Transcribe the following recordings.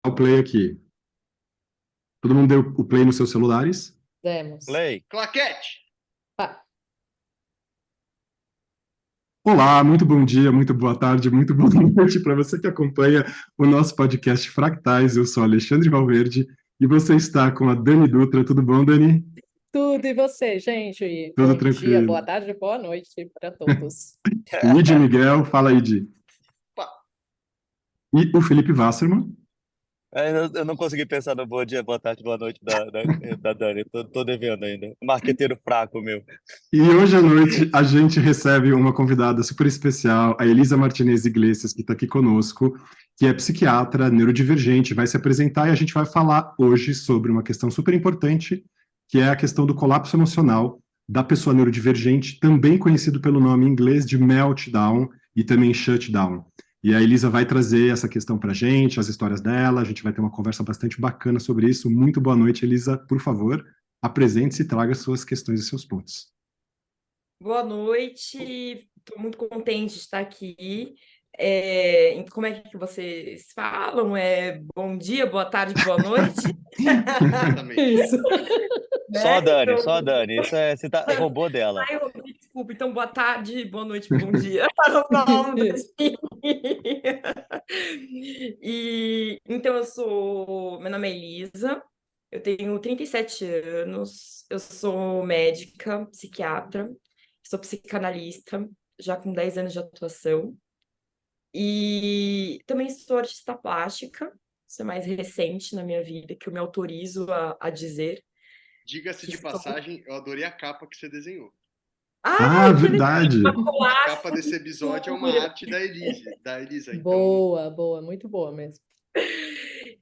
o play aqui. Todo mundo deu o play nos seus celulares? Demos. Play. Claquete! Pá. Olá, muito bom dia, muito boa tarde, muito boa noite para você que acompanha o nosso podcast Fractais. Eu sou Alexandre Valverde e você está com a Dani Dutra. Tudo bom, Dani? Tudo e você, gente? Tudo Bom dia, tranquilo. boa tarde, boa noite para todos. Id Miguel, fala Id. Pá. E o Felipe Wasserman. Eu não consegui pensar no bom dia, boa tarde, boa noite da Dani. Tô devendo ainda. Marqueteiro fraco, meu. E hoje à noite a gente recebe uma convidada super especial, a Elisa Martinez Iglesias, que está aqui conosco, que é psiquiatra, neurodivergente, vai se apresentar e a gente vai falar hoje sobre uma questão super importante, que é a questão do colapso emocional da pessoa neurodivergente, também conhecido pelo nome em inglês de meltdown e também shutdown. E a Elisa vai trazer essa questão para a gente, as histórias dela, a gente vai ter uma conversa bastante bacana sobre isso. Muito boa noite, Elisa, por favor, apresente-se e traga suas questões e seus pontos. Boa noite, estou muito contente de estar aqui. Como é que vocês falam? Bom dia, boa tarde, boa noite? Exatamente. Isso. Só a Né? Dani, Então- só a Dani. Isso você roubou dela. Ai, desculpa, então boa tarde, boa noite, bom dia. Vamos Isso. assim. Então meu nome é Elisa, eu tenho 37 anos, eu sou médica, psiquiatra, sou psicanalista, já com 10 anos de atuação, e também sou artista plástica, isso é mais recente na minha vida, que eu me autorizo a dizer. Diga-se de passagem, eu adorei a capa que você desenhou. Ah, Que legal! verdade. A capa desse episódio é uma arte da Elisa. Então, Boa, muito boa mesmo.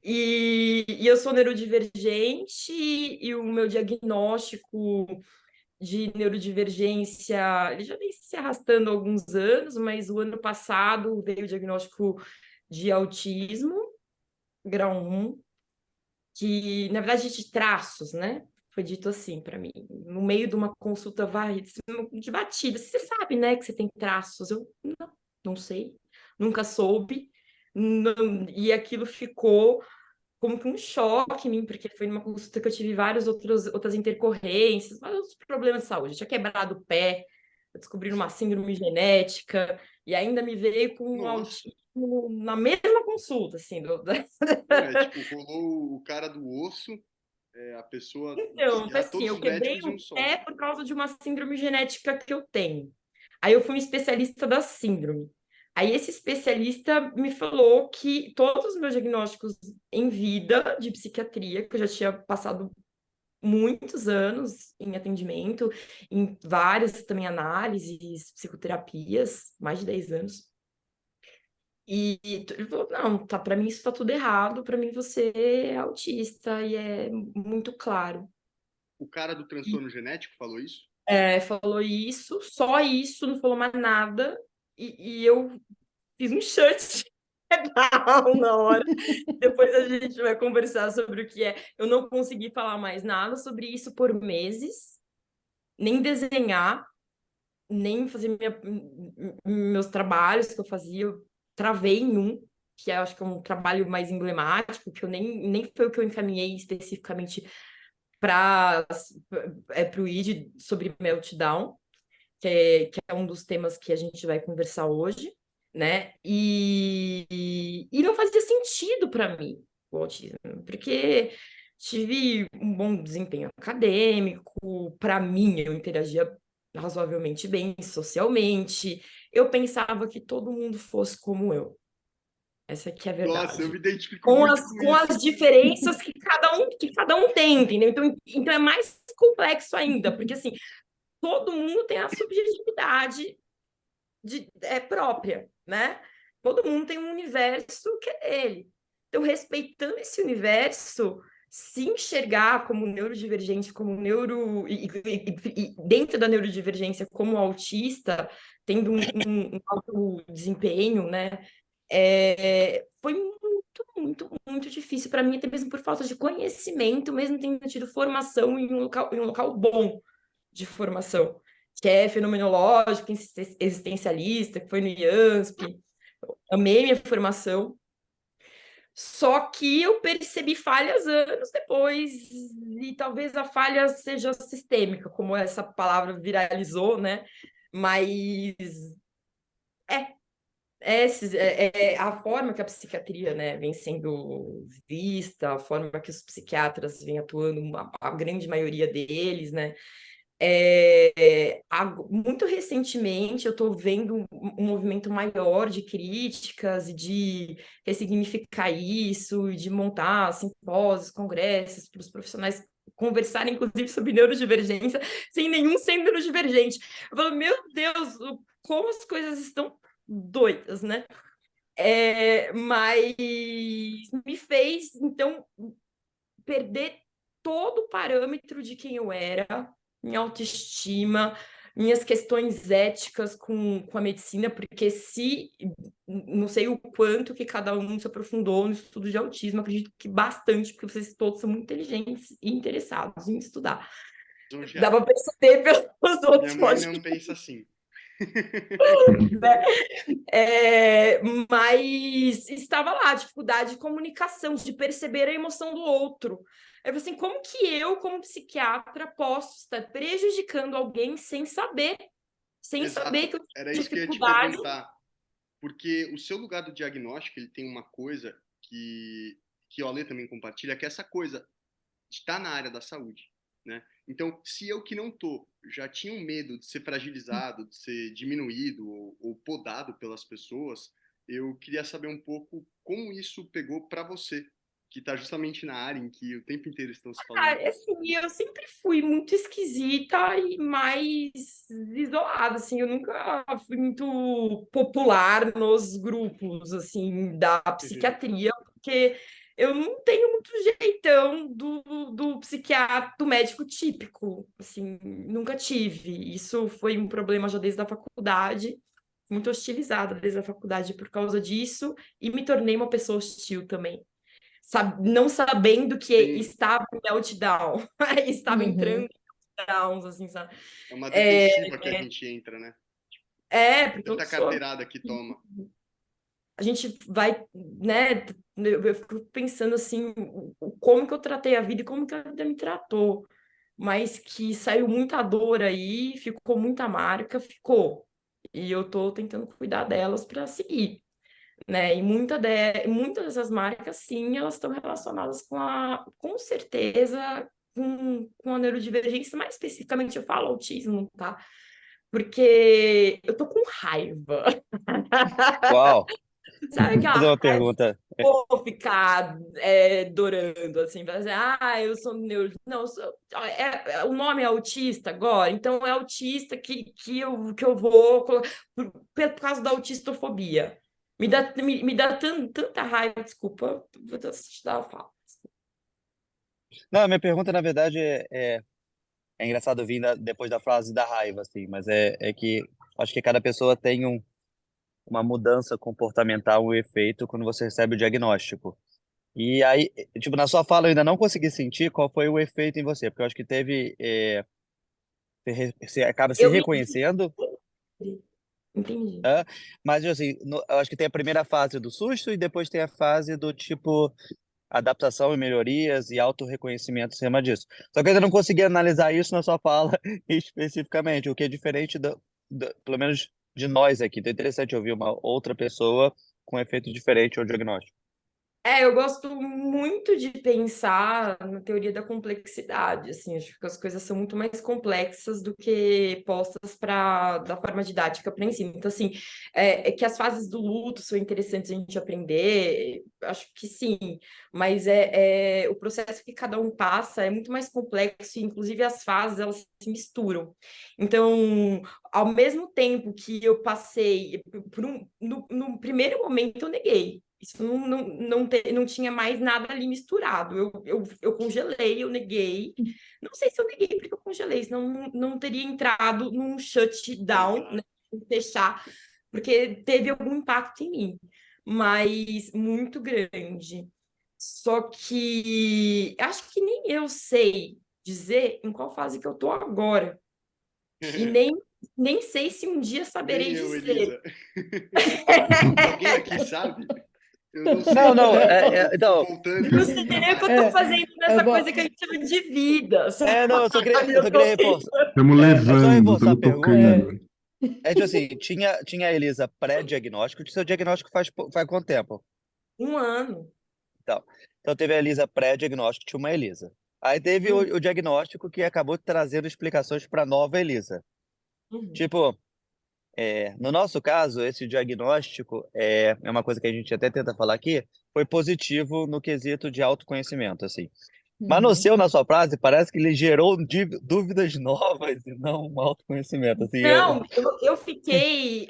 E eu sou neurodivergente e o meu diagnóstico de neurodivergência, ele já vem se arrastando há alguns anos, mas o ano passado veio o diagnóstico de autismo, grau 1, que, na verdade, de traços, né? Foi dito assim para mim, no meio de uma consulta de batida. Você sabe, né, que você tem traços? Eu não sei, nunca soube. E aquilo ficou como que um choque em mim, porque foi numa consulta que eu tive outras intercorrências, vários outros problemas de saúde. Eu tinha quebrado o pé, eu descobri uma síndrome genética, e ainda me veio com um Nossa. autismo na mesma consulta, assim. Rolou o cara do osso, a pessoa. Então, foi assim, Todos eu os quebrei médicos e um o só. pé por causa de uma síndrome genética que eu tenho. Aí eu fui um especialista da síndrome. Aí esse especialista me falou que todos os meus diagnósticos em vida de psiquiatria, que eu já tinha passado muitos anos em atendimento, em várias também análises, psicoterapias, mais de 10 anos. E ele falou, não, tá, para mim isso tá tudo errado, para mim você é autista e é muito claro. O cara do transtorno genético falou isso? Falou isso, só isso, não falou mais nada, e eu fiz um shut down na hora. Depois a gente vai conversar sobre o que é. Eu não consegui falar mais nada sobre isso por meses, nem desenhar, nem fazer meus trabalhos que eu fazia. Eu travei em um, que eu acho que é um trabalho mais emblemático, que eu nem foi o que eu encaminhei especificamente para o ID sobre meltdown, que é um dos temas que a gente vai conversar hoje, né? E não fazia sentido para mim o autismo, porque tive um bom desempenho acadêmico, para mim eu interagia razoavelmente bem socialmente, eu pensava que todo mundo fosse como eu. Essa aqui é a verdade. Nossa, eu me identifico Com muito as, com com isso. as diferenças que cada um tem, entendeu? Então é mais complexo ainda, porque assim, todo mundo tem a subjetividade própria, né? Todo mundo tem um universo que é dele. Então, respeitando esse universo, se enxergar como neurodivergente, como e dentro da neurodivergência como autista, tendo um alto desempenho, né? Foi muito difícil para mim, até mesmo por falta de conhecimento, mesmo tendo tido formação em um local bom de formação, que é fenomenológico, existencialista, que foi no IANSP. Amei minha formação, Só que eu percebi falhas anos depois, e talvez a falha seja sistêmica, como essa palavra viralizou, né? Mas é a forma que a psiquiatria, né, vem sendo vista, a forma que os psiquiatras vêm atuando, a grande maioria deles, né? Muito recentemente eu estou vendo um movimento maior de críticas e de ressignificar isso, e de montar simpósios, congressos para os profissionais conversarem, inclusive, sobre neurodivergência, sem nenhum ser neurodivergente. Eu falo, meu Deus, como as coisas estão doidas, né? Mas me fez, então, perder todo o parâmetro de quem eu era, minha autoestima, minhas questões éticas com a medicina, porque não sei o quanto que cada um se aprofundou no estudo de autismo, acredito que bastante, porque vocês todos são muito inteligentes e interessados em estudar. Dá para perceber pelos outros Minha mãe não podcasts. pensa assim. Mas estava lá, a dificuldade de comunicação, de perceber a emoção do outro. Eu falei assim, como que eu, como psiquiatra, posso estar prejudicando alguém sem saber Exato. que eu Era tenho isso que eu ia te dificuldade? perguntar. Porque o seu lugar do diagnóstico, ele tem uma coisa que o Ale também compartilha, que é essa coisa de estar na área da saúde, né? Então, se eu que não tô, já tinha um medo de ser fragilizado, de ser diminuído ou podado pelas pessoas, eu queria saber um pouco como isso pegou para você, que está justamente na área em que o tempo inteiro estão se falando. Assim, eu sempre fui muito esquisita e mais isolada, assim, eu nunca fui muito popular nos grupos, assim, da psiquiatria, porque eu não tenho muito jeitão do psiquiatra, do médico típico, assim, nunca tive. Isso foi um problema já desde a faculdade, muito hostilizada desde a faculdade por causa disso, e me tornei uma pessoa hostil também. Não sabendo que Sim. estava em meltdown, estava entrando em meltdowns, assim, sabe? É uma defensiva que a gente entra, né? Porque eu Tanta sou... carteirada que toma. A gente vai, né? Eu fico pensando assim, como que eu tratei a vida e como que a vida me tratou. Mas que saiu muita dor aí, ficou muita marca, ficou. E eu tô tentando cuidar delas para seguir, né? E muitas dessas marcas, sim, elas estão relacionadas com certeza, com a neurodivergência, mais especificamente eu falo autismo, tá? Porque eu tô com raiva. Uau! Sabe Vou fazer aquela uma pergunta. vou ficar dorando, assim, vai dizer, eu sou neuro... Não, o nome é autista agora, então é autista que eu vou por causa da autistofobia. Me dá tanta raiva, desculpa, vou te dar a fala. Não, a minha pergunta, na verdade, é engraçado vir depois da frase da raiva, assim, mas é que acho que cada pessoa tem uma mudança comportamental, um efeito quando você recebe o diagnóstico. E aí, tipo, na sua fala eu ainda não consegui sentir qual foi o efeito em você, porque eu acho que teve, você acaba se Eu me reconhecendo, entendi. mas assim, eu acho que tem a primeira fase do susto e depois tem a fase do tipo adaptação e melhorias e autorreconhecimento em cima disso. Só que eu ainda não consegui analisar isso na sua fala especificamente, o que é diferente pelo menos de nós aqui. Então é interessante ouvir uma outra pessoa com efeito diferente ao diagnóstico. Eu gosto muito de pensar na teoria da complexidade, assim, acho que as coisas são muito mais complexas do que postas da forma didática para ensino. Então, assim, que as fases do luto são interessantes a gente aprender, acho que sim, mas o processo que cada um passa é muito mais complexo, e inclusive as fases, elas se misturam. Então, ao mesmo tempo que eu passei no primeiro momento eu neguei. Isso não tinha mais nada ali misturado. Eu congelei, eu neguei. Não sei se eu neguei porque eu congelei, senão não teria entrado num shutdown, né, fechar, porque teve algum impacto em mim, mas muito grande. Só que acho que nem eu sei dizer em qual fase que eu tô agora. E nem sei se um dia saberei Nem eu, dizer. Elisa. Alguém aqui sabe? Eu não sei. Não, então, Voltando. Eu não sei nem o que eu É, tô fazendo nessa bom. coisa que a gente chama de vida, sabe? não, eu só queria reforçar. Estamos É só levando, reforçar a estamos pergunta. tocando. Tipo assim, tinha a Elisa pré-diagnóstico. O seu diagnóstico faz quanto tempo? 1 ano. Então teve a Elisa pré-diagnóstico, tinha uma Elisa. Aí teve Uhum, o diagnóstico que acabou trazendo explicações para a nova Elisa. uhum, Tipo, no nosso caso, esse diagnóstico é uma coisa que a gente até tenta falar aqui, foi positivo no quesito de autoconhecimento, assim. Mas no Uhum. seu, na sua frase, parece que ele gerou dúvidas novas e não um autoconhecimento, assim. Não, eu fiquei.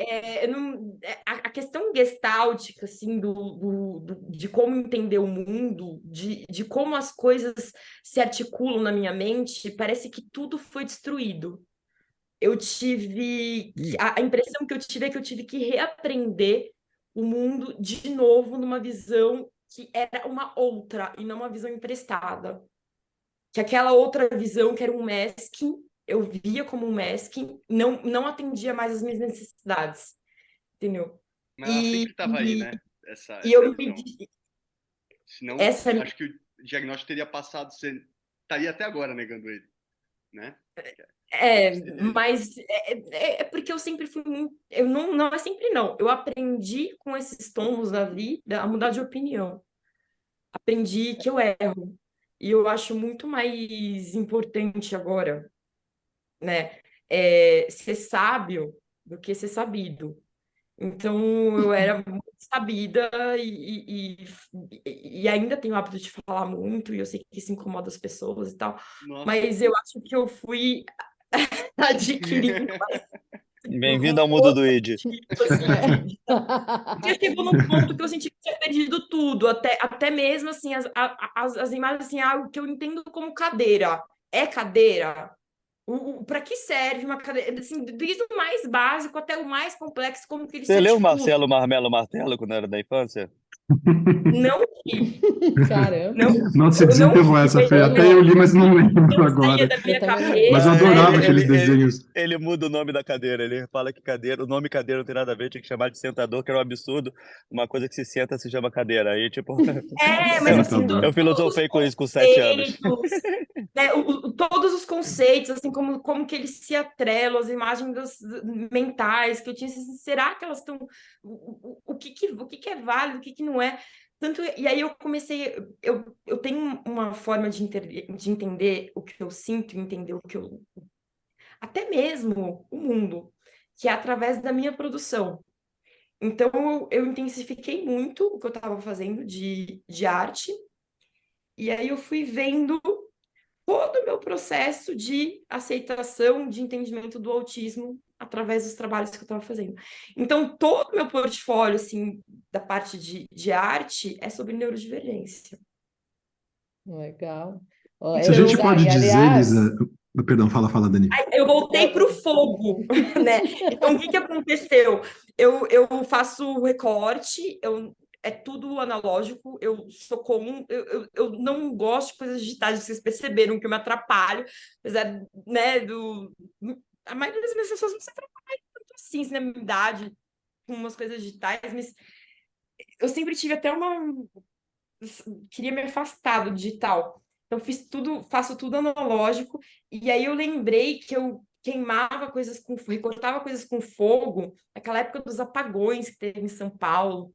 A questão gestáltica, assim, de como entender o mundo, de como as coisas se articulam na minha mente, parece que tudo foi destruído. Eu tive. A impressão que eu tive é que eu tive que reaprender o mundo de novo numa visão que era uma outra e não uma visão emprestada. Que aquela outra visão, que era um masking, eu via como um masking, não atendia mais as minhas necessidades, entendeu? Mas ela E, sempre estava aí, né? Essa e eu visão. me. Senão, Essa, acho que o diagnóstico teria passado, você estaria até agora negando ele, né? mas é porque eu sempre fui muito. Eu não é sempre não. Eu aprendi com esses tombos da vida a mudar de opinião. Aprendi que eu erro. E eu acho muito mais importante agora, né? Ser sábio do que ser sabido. Então, eu era muito sabida e ainda tenho o hábito de falar muito, e eu sei que isso incomoda as pessoas e tal, Nossa. mas eu acho que eu fui adquirindo Bem-vindo ao mundo do ID. tipo assim, porque chegou num ponto que eu senti que tinha perdido tudo, até mesmo assim, as imagens assim, o que eu entendo como cadeira. É cadeira? Para que serve uma cadeira? Assim, desde o mais básico até o mais complexo, como que ele se Você leu articula. Marcelo Marmelo Martelo quando era da infância? Não li, Caramba. não, Nossa, você eu não desenterrou li, essa, mas Fê. Eu Até eu não. li, mas não lembro não saía agora. da minha Eu também não. Mas eu cabeça. adorava aqueles desenhos. Ele muda o nome da cadeira. Ele fala que cadeira, o nome cadeira não tem nada a ver, tinha que chamar de sentador, que era um absurdo. Uma coisa que se senta se chama cadeira. Aí, tipo, Mas assim, Sentador. eu todos os filosofei com isso com 7 anos. conceitos, né, todos os conceitos, assim, como que eles se atrelam, as imagens mentais que eu tinha, assim, será que elas estão, o que que é válido, o que não é? Tanto, e aí eu comecei, eu tenho uma forma de entender o que eu sinto, entender o que eu, até mesmo o mundo, que é através da minha produção. Então, eu intensifiquei muito o que eu estava fazendo de arte, e aí eu fui vendo todo o meu processo de aceitação, de entendimento do autismo através dos trabalhos que eu estava fazendo. Então, todo o meu portfólio, assim, da parte de arte é sobre neurodivergência. Legal. Se a gente Elisa, pode e dizer, aliás, Elisa. Perdão, fala, Dani. Eu voltei para o fogo, né? Então, o que aconteceu? Eu faço recorte, é tudo analógico, eu sou comum, eu não gosto de coisas digitais, vocês perceberam que eu me atrapalho, apesar, né, a maioria das minhas pessoas não se atrapalham tanto assim, na minha idade, com umas coisas digitais, mas eu sempre tive até queria me afastar do digital. Então faço tudo analógico, e aí eu lembrei que eu queimava coisas recortava coisas com fogo, naquela época dos apagões que teve em São Paulo,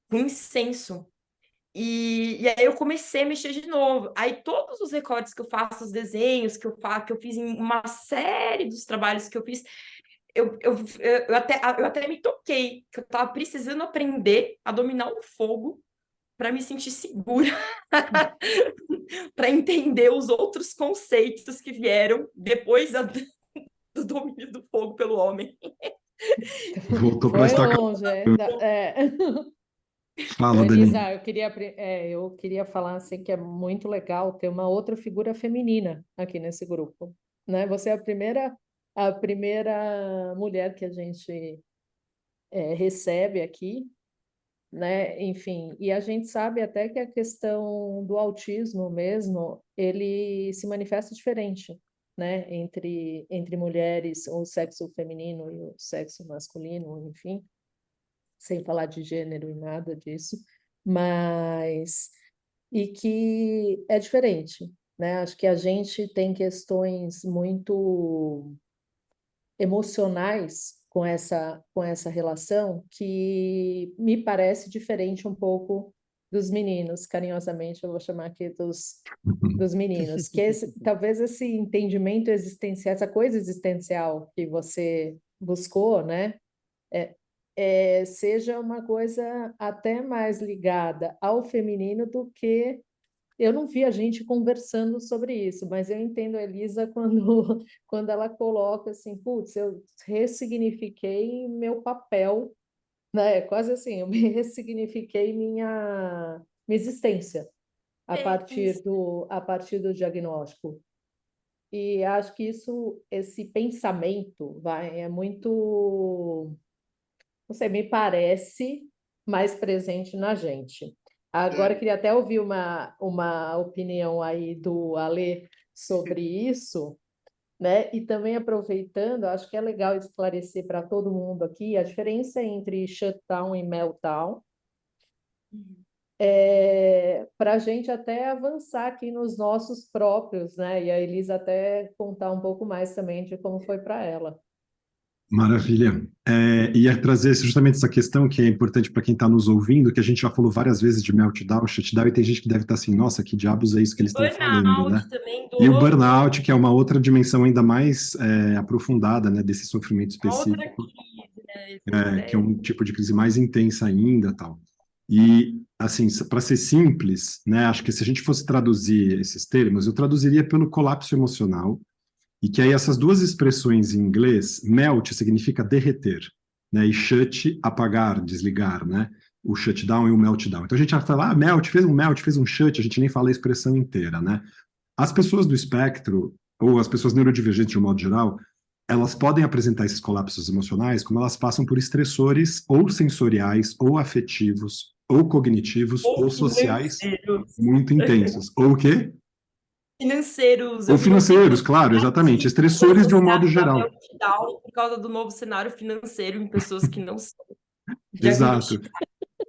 com incenso. E aí eu comecei a mexer de novo. Aí todos os recortes que eu faço, os desenhos que eu faço, que eu fiz em uma série dos trabalhos que eu fiz, eu até me toquei, que eu estava precisando aprender a dominar o fogo para me sentir segura, para entender os outros conceitos que vieram depois do domínio do fogo pelo homem. Voltou para foi estaca. longe. Fala, Dani. Elisa, eu queria falar assim que é muito legal ter uma outra figura feminina aqui nesse grupo, né? Você é a primeira mulher que a gente recebe aqui, né? Enfim, e a gente sabe até que a questão do autismo mesmo, ele se manifesta diferente, né? Entre mulheres, o sexo feminino e o sexo masculino, enfim, sem falar de gênero e nada disso. mas e que é diferente, né? Acho que a gente tem questões muito emocionais com essa relação que me parece diferente um pouco dos meninos, carinhosamente eu vou chamar aqui dos meninos, que talvez esse entendimento existencial, essa coisa existencial que você buscou, né, seja uma coisa até mais ligada ao feminino do que eu não vi a gente conversando sobre isso, mas eu entendo a Elisa quando, quando ela coloca assim, putz, eu ressignifiquei meu papel, né? Quase assim, eu me ressignifiquei minha existência Isso. a partir do diagnóstico. E acho que esse pensamento, é muito, não sei, me parece mais presente na gente. Agora, eu Dani, queria até ouvir uma opinião aí do Alê sobre isso, né? E também aproveitando, acho que é legal esclarecer para todo mundo aqui a diferença entre shutdown e meltdown, para a gente até avançar aqui nos nossos próprios, né? E a Elisa até contar um pouco mais também de como foi para ela. Maravilha. Ia trazer justamente essa questão que é importante para quem está nos ouvindo, que a gente já falou várias vezes de meltdown, shutdown, e tem gente que deve estar assim, nossa, que diabos é isso que eles estão falando, né? Burnout também, E o dor, burnout, que é uma outra dimensão ainda mais aprofundada, né, desse sofrimento uma outra específico, crise, né? que é um tipo de crise mais intensa ainda, tal. E, assim, para ser simples, né, acho que se a gente fosse traduzir esses termos, eu traduziria pelo colapso emocional, e que aí essas duas expressões em inglês, melt significa derreter, né? E shut, apagar, desligar, né? O shutdown e o meltdown. Então a gente já fala, melt, fez um shut, a gente nem fala a expressão inteira, né? As pessoas do espectro, ou as pessoas neurodivergentes de um modo geral, elas podem apresentar esses colapsos emocionais como elas passam por estressores ou sensoriais, ou afetivos, ou cognitivos, ou ou sociais financeiros. muito intensos. Ou o quê? Financeiros, Ou eu vi uma financeiros, pesquisa claro, exatamente. que foi Estressores de um modo associado a geral. meltdown por causa do novo cenário financeiro em pessoas que não são Exato.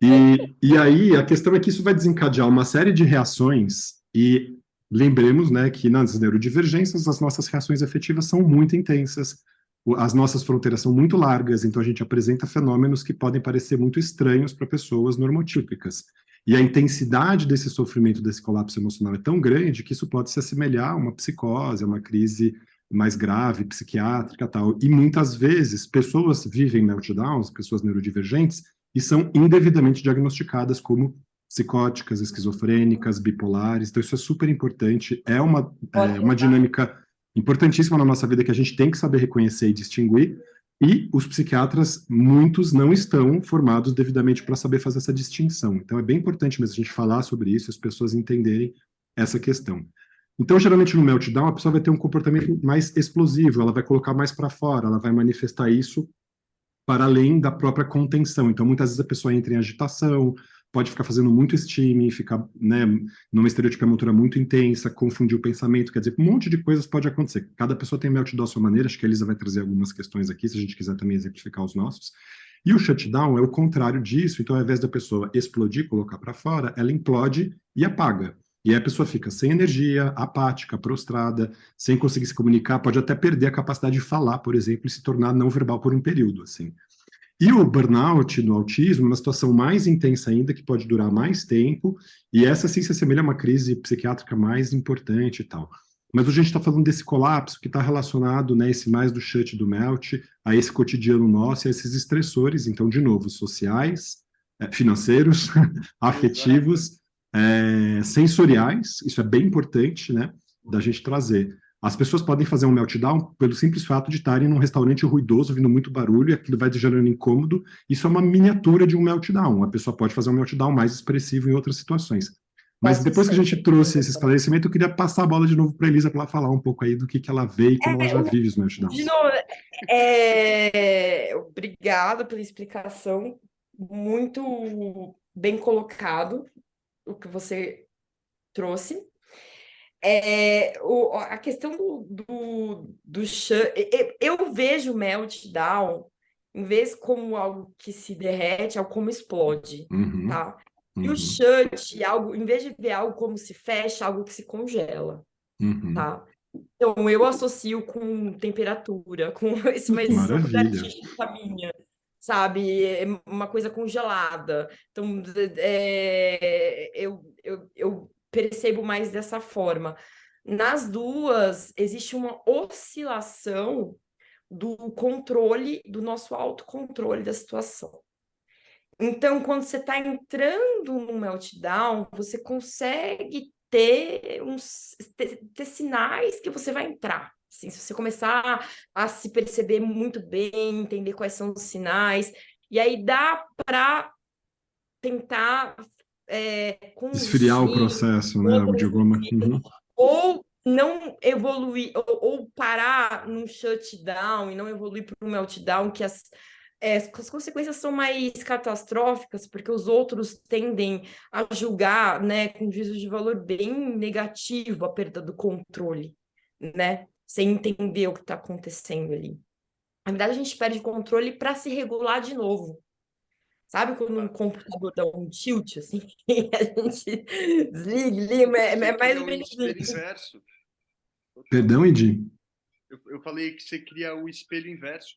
diagnosticadas. E aí a questão é que isso vai desencadear uma série de reações e lembremos, né, que nas neurodivergências as nossas reações afetivas são muito intensas, as nossas fronteiras são muito largas, então a gente apresenta fenômenos que podem parecer muito estranhos para pessoas normotípicas. E a intensidade desse sofrimento, desse colapso emocional é tão grande que isso pode se assemelhar a uma psicose, a uma crise mais grave, psiquiátrica, tal. E muitas vezes pessoas vivem meltdowns, pessoas neurodivergentes, e são indevidamente diagnosticadas como psicóticas, esquizofrênicas, bipolares. Então, isso é super importante. Uma dinâmica importantíssima na nossa vida que a gente tem que saber reconhecer e distinguir. E os psiquiatras, muitos não estão formados devidamente para saber fazer essa distinção. Então, é bem importante mesmo a gente falar sobre isso, as pessoas entenderem essa questão. Então, geralmente no meltdown, a pessoa vai ter um comportamento mais explosivo, ela vai colocar mais para fora, ela vai manifestar isso para além da própria contenção. Então, muitas vezes a pessoa entra em agitação, pode ficar fazendo muito steaming, ficar, né, numa estereotipomotora muito intensa, confundir o pensamento, quer dizer, um monte de coisas pode acontecer. Cada pessoa tem meltdown à sua maneira, acho que a Elisa vai trazer algumas questões aqui, se a gente quiser também exemplificar os nossos. E o shutdown é o contrário disso, então ao invés da pessoa explodir, colocar para fora, ela implode e apaga. E aí a pessoa fica sem energia, apática, prostrada, sem conseguir se comunicar, pode até perder a capacidade de falar, por exemplo, e se tornar não verbal por um período, assim. E o burnout no autismo é uma situação mais intensa ainda, que pode durar mais tempo, e essa sim se assemelha a uma crise psiquiátrica mais importante e tal. Mas a gente está falando desse colapso que está relacionado, né, esse mais do shut do melt, a esse cotidiano nosso, a esses estressores, então, de novo, sociais, financeiros, exato. afetivos, sensoriais, isso é bem importante, né, da gente trazer. As pessoas podem fazer um meltdown pelo simples fato de estarem num restaurante ruidoso, ouvindo muito barulho, e aquilo vai gerando incômodo. Isso é uma miniatura de um meltdown. A pessoa pode fazer um meltdown mais expressivo em outras situações. Mas Posso depois que a ser gente trouxe esse também. esclarecimento, eu queria passar a bola de novo para a Elisa para ela falar um pouco aí do que ela vê e como ela já vive os De meltdowns. novo, obrigada pela explicação, muito bem colocado o que você trouxe. A questão eu vejo o meltdown, em vez como algo que se derrete, algo como explode, Uhum. tá? E o shut, algo, em vez de ver algo como se fecha, algo que se congela, tá? Então, eu associo com temperatura, com isso, mas isso é uma coisa Maravilha. artística minha, sabe? É uma coisa congelada. Então, eu percebo mais dessa forma. Nas duas, existe uma oscilação do controle, do nosso autocontrole da situação. Então, quando você está entrando no meltdown, você consegue ter sinais que você vai entrar. Assim, se você começar a se perceber muito bem, entender quais são os sinais, e aí dá para tentar com um Esfriar o gin, processo, né? outras De alguma... bebidas, ou não evoluir, ou parar num shutdown e não evoluir para um meltdown, que as consequências são mais catastróficas, porque os outros tendem a julgar, né, com juízo de valor bem negativo a perda do controle, né, sem entender o que está acontecendo ali. Na verdade, a gente perde o controle para se regular de novo. Sabe quando um computador dá um tilt, assim, a gente desliga, liga, é mais ou Cria o menos espelho isso. inverso. Total. Perdão, Edi? Eu falei que você cria o espelho inverso.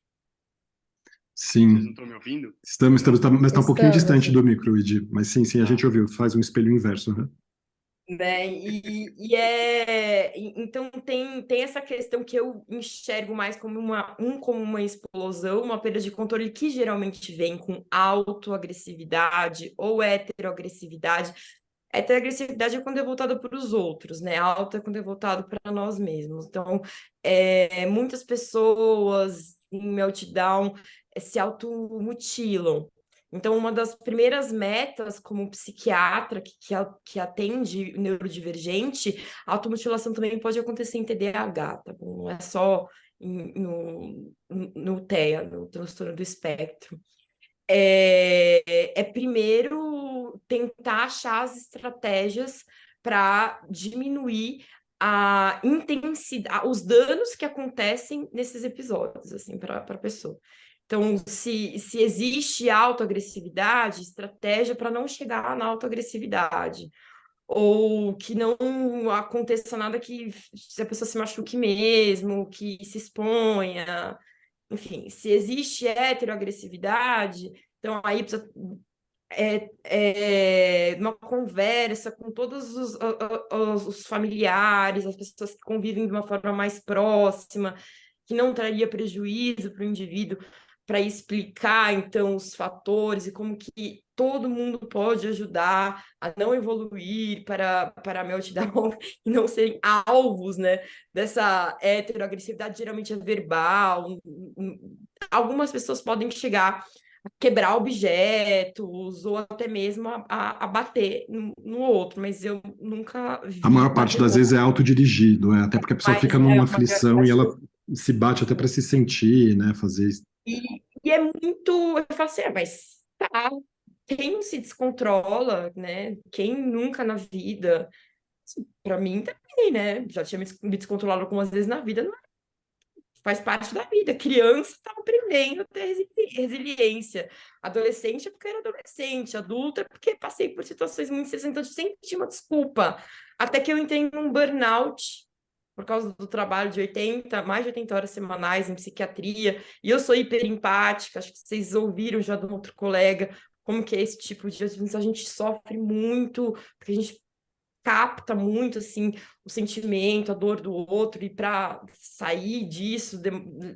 Sim. Vocês não estão me ouvindo? Estamos, mas está um pouquinho Estamos. distante do micro, Edi. Mas sim, a gente ouviu. Faz um espelho inverso. Né? Então tem essa questão que eu enxergo mais como como uma explosão, uma perda de controle que geralmente vem com autoagressividade ou heteroagressividade. Heteroagressividade é quando é voltado para os outros, né? Alta é quando é voltado para nós mesmos. Então, muitas pessoas em meltdown se automutilam. Então, uma das primeiras metas como psiquiatra que atende neurodivergente, a automutilação também pode acontecer em TDAH, tá bom? Não é só no TEA, no transtorno do espectro. Primeiro tentar achar as estratégias para diminuir a intensidade, os danos que acontecem nesses episódios, assim, para a pessoa. Então, se existe autoagressividade, estratégia para não chegar na autoagressividade, ou que não aconteça nada que se a pessoa se machuque mesmo, que se exponha. Enfim, se existe heteroagressividade, então aí precisa uma conversa com todos os familiares, as pessoas que convivem de uma forma mais próxima, que não traria prejuízo para o indivíduo, para explicar, então, os fatores e como que todo mundo pode ajudar a não evoluir para a meltdown e não serem alvos, né, dessa heteroagressividade, geralmente é verbal. Algumas pessoas podem chegar quebrar objetos ou até mesmo a bater no outro, mas eu nunca A vi maior parte das vezes é autodirigido, até porque a pessoa mas fica numa aflição e ela se bate até para se sentir, né, fazer isso. E é muito, eu falo assim, mas tá, quem não se descontrola, né? Quem nunca na vida, para mim também, né? Já tinha me descontrolado algumas vezes na vida, não faz parte da vida. Criança está aprendendo a ter resiliência. Adolescente é porque era adolescente. Adulto é porque passei por situações muito estressantes. Então, eu sempre tinha uma desculpa. Até que eu entrei num burnout por causa do trabalho de mais de 80 horas semanais em psiquiatria. E eu sou hiperempática. Acho que vocês ouviram já de um outro colega como que é esse tipo de... A gente sofre muito, porque a gente capta muito assim o sentimento, a dor do outro, e para sair disso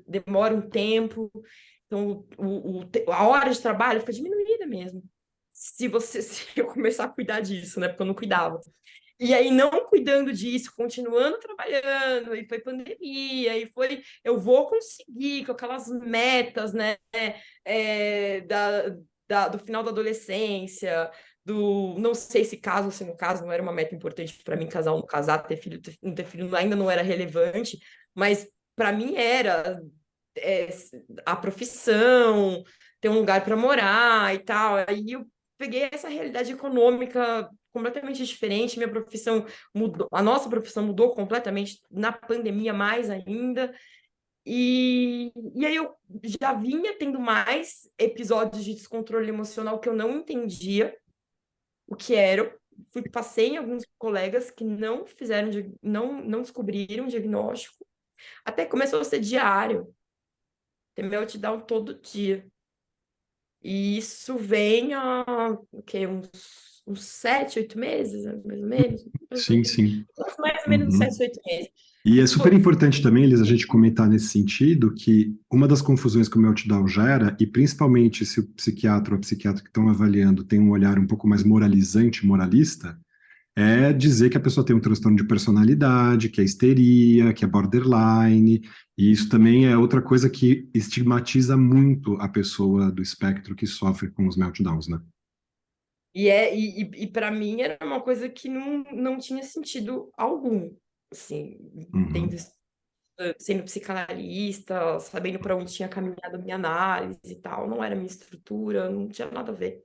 demora um tempo. Então, a hora de trabalho fica diminuída mesmo. Se eu começar a cuidar disso, né? Porque eu não cuidava. E aí, não cuidando disso, continuando trabalhando, e foi pandemia, e foi, eu vou conseguir, com aquelas metas, né, do final da adolescência, não sei se caso ou se no caso não era uma meta importante para mim, casar ou não casar, ter filho, não ter filho ainda não era relevante, mas para mim era a profissão, ter um lugar para morar e tal. Aí eu peguei essa realidade econômica completamente diferente, minha profissão mudou, a nossa profissão mudou completamente na pandemia mais ainda, e aí eu já vinha tendo mais episódios de descontrole emocional que eu não entendia, o que era. Passei em alguns colegas que não fizeram, não descobriram o diagnóstico, até que começou a ser diário, ter meltdown todo dia. E isso vem há, o quê? Uns 7, 8 meses, mais ou menos? Sim, sim. Mais ou menos uns Uhum. 7, 8 meses. E é super importante também, Elis, a gente comentar nesse sentido que uma das confusões que o meltdown gera, e principalmente se o psiquiatra ou a psiquiatra que estão avaliando tem um olhar um pouco mais moralizante, moralista, é dizer que a pessoa tem um transtorno de personalidade, que é histeria, que é borderline, e isso também é outra coisa que estigmatiza muito a pessoa do espectro que sofre com os meltdowns, né? E para mim era uma coisa que não tinha sentido algum, assim, Uhum. sendo psicanalista, sabendo para onde tinha caminhado a minha análise e tal, não era minha estrutura, não tinha nada a ver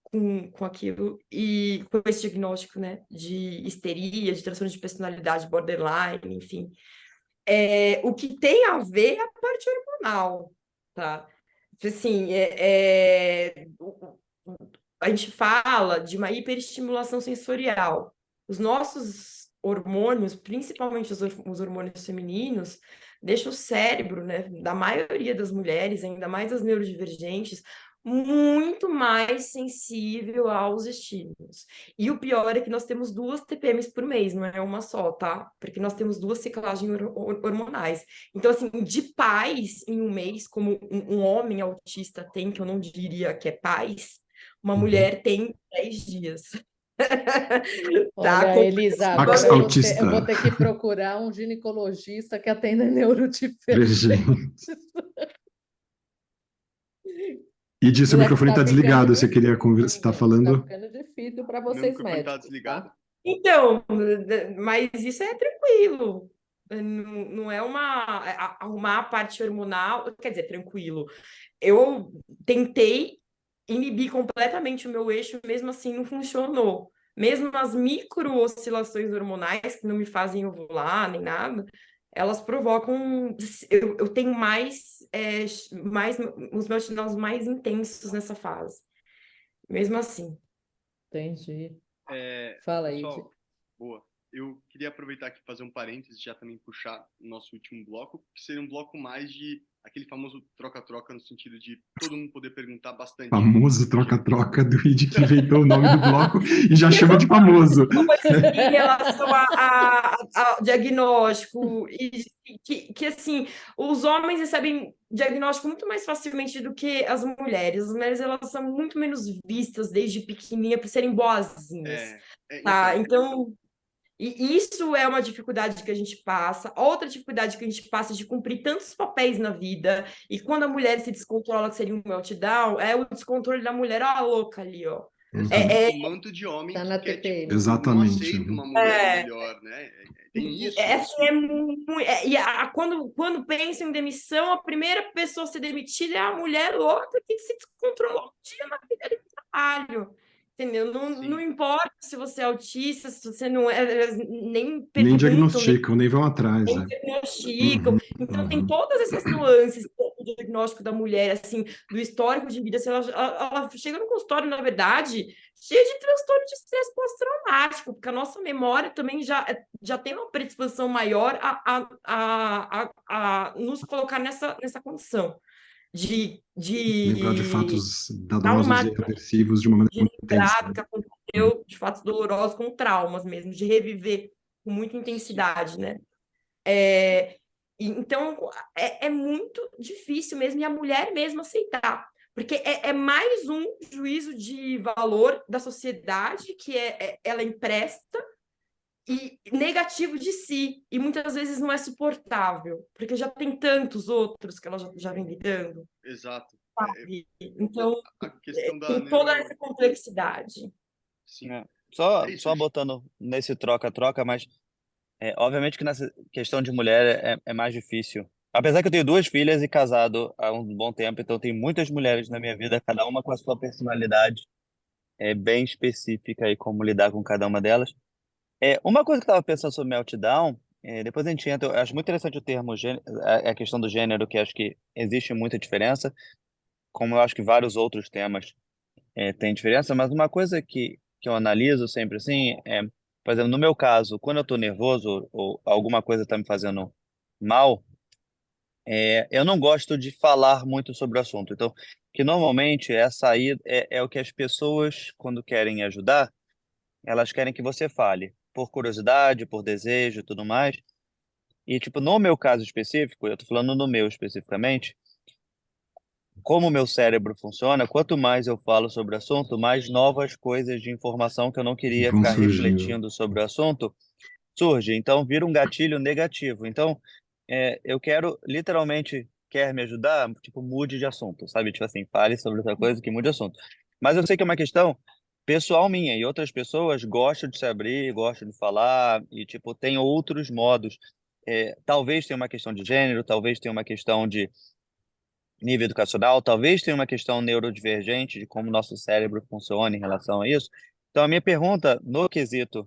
com aquilo, e com esse diagnóstico, né, de histeria, de transtorno de personalidade, borderline, enfim. O que tem a ver é a parte hormonal, tá? Assim, a gente fala de uma hiperestimulação sensorial. Os nossos hormônios, principalmente os hormônios femininos, deixam o cérebro, né, da maioria das mulheres, ainda mais as neurodivergentes, muito mais sensível aos estímulos. E o pior é que nós temos 2 TPMs por mês, não é uma só, tá? Porque nós temos 2 ciclagens hormonais. Então, assim, de paz em um mês, como um homem autista tem, que eu não diria que é paz, uma mulher tem 10 dias. Tá? Olha, Elisa, Max agora eu vou autista. ter que procurar um ginecologista que atenda neurodivergente. Gente. E disse o microfone está desligado, você queria conversar, você está Tá falando? ficando difícil para Meu vocês microfone tá médicos, desligado. tá? Então, mas isso é tranquilo. Não é arrumar a parte hormonal, quer dizer, tranquilo. Eu tentei inibir completamente o meu eixo, mesmo assim não funcionou. Mesmo as micro oscilações hormonais, que não me fazem ovular nem nada, elas provocam. Eu tenho os meus sinais mais intensos nessa fase. Mesmo assim. Entendi. É, Fala aí. pessoal, boa. Eu queria aproveitar aqui e fazer um parênteses, já também puxar o nosso último bloco, que seria um bloco mais de aquele famoso troca-troca, no sentido de todo mundo poder perguntar bastante. Famoso troca-troca do Id que inventou o nome do bloco e já chama de famoso. Em relação ao diagnóstico, e que assim, os homens recebem diagnóstico muito mais facilmente do que as mulheres. As mulheres, elas são muito menos vistas desde pequenininha por serem boazinhas, tá? Então, e isso é uma dificuldade que a gente passa. Outra dificuldade que a gente passa é de cumprir tantos papéis na vida, e quando a mulher se descontrola, que seria um meltdown, é o descontrole da mulher, ó, a louca ali, ó. O manto de homem Tá que na quer, TPM. tipo, Exatamente. não aceita uma mulher melhor, né? Tem isso. Quando pensam em demissão, a primeira pessoa a ser demitida é a mulher louca que se descontrolou um dia na vida de trabalho. Entendeu? Não importa se você é autista, se você não é, nem Nem perguntam, diagnosticam, nem vão atrás. nem Né? diagnosticam. Então, tem todas essas nuances do diagnóstico da mulher, assim, do histórico de vida. Se ela chega no consultório, na verdade, cheia de transtorno de estresse pós-traumático, porque a nossa memória também já tem uma predisposição maior a nos colocar nessa condição Lembrar de de fatos dadosos e traumática, aversivos de uma maneira de muito intensa. lembrar do que aconteceu, de fatos dolorosos, com traumas mesmo, de reviver com muita intensidade, né? Então, é muito difícil mesmo, e a mulher mesmo aceitar, porque é mais um juízo de valor da sociedade que ela empresta, e negativo de si, e muitas vezes não é suportável, porque já tem tantos outros que ela já vem lidando. Exato. Sabe? Então, A questão da tem toda essa complexidade. Sim. Só botando nesse troca-troca, mas obviamente que nessa questão de mulher é mais difícil. Apesar que eu tenho 2 filhas e casado há um bom tempo, então tem muitas mulheres na minha vida, cada uma com a sua personalidade bem específica e como lidar com cada uma delas. Uma coisa que eu estava pensando sobre meltdown, depois a gente entra, eu acho muito interessante o termo a questão do gênero, que acho que existe muita diferença, como eu acho que vários outros temas têm diferença, mas uma coisa que que eu analiso sempre assim por exemplo, no meu caso, quando eu tô nervoso ou alguma coisa tá me fazendo mal, eu não gosto de falar muito sobre o assunto. Então, que normalmente é a saída, é o que as pessoas, quando querem ajudar, elas querem que você fale, por curiosidade, por desejo e tudo mais. E, tipo, no meu caso específico, eu tô falando no meu especificamente, como o meu cérebro funciona, quanto mais eu falo sobre o assunto, mais novas coisas de informação que eu não queria Vão ficar surgindo. refletindo sobre o assunto surge. Então, vira um gatilho negativo. Então, eu quero, literalmente, quer me ajudar? Tipo, mude de assunto, sabe? Tipo assim, fale sobre outra coisa que mude de assunto. Mas eu sei que é uma questão pessoal minha, e outras pessoas gostam de se abrir, gostam de falar, e, tipo, tem outros modos. Talvez tenha uma questão de gênero, talvez tenha uma questão de nível educacional, talvez tenha uma questão neurodivergente de como o nosso cérebro funciona em relação a isso. Então, a minha pergunta, no quesito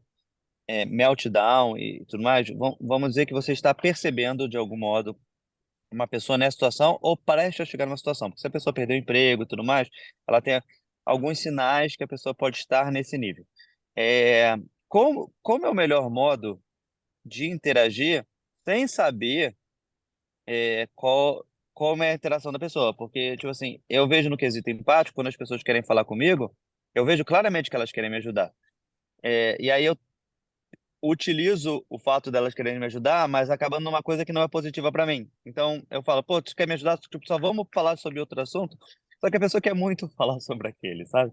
meltdown e tudo mais, vamos dizer que você está percebendo de algum modo uma pessoa nessa situação ou prestes a chegar numa situação. Porque se a pessoa perdeu o emprego e tudo mais, ela tem alguns sinais que a pessoa pode estar nesse nível. É, como é o melhor modo de interagir sem saber como é a interação da pessoa? Porque, tipo assim, eu vejo no quesito empático, quando as pessoas querem falar comigo, eu vejo claramente que elas querem me ajudar. E aí eu utilizo o fato delas quererem me ajudar, mas acabando numa coisa que não é positiva para mim. Então, eu falo, pô, tu quer me ajudar? Tipo, só vamos falar sobre outro assunto? Só que a pessoa quer muito falar sobre aquele, sabe?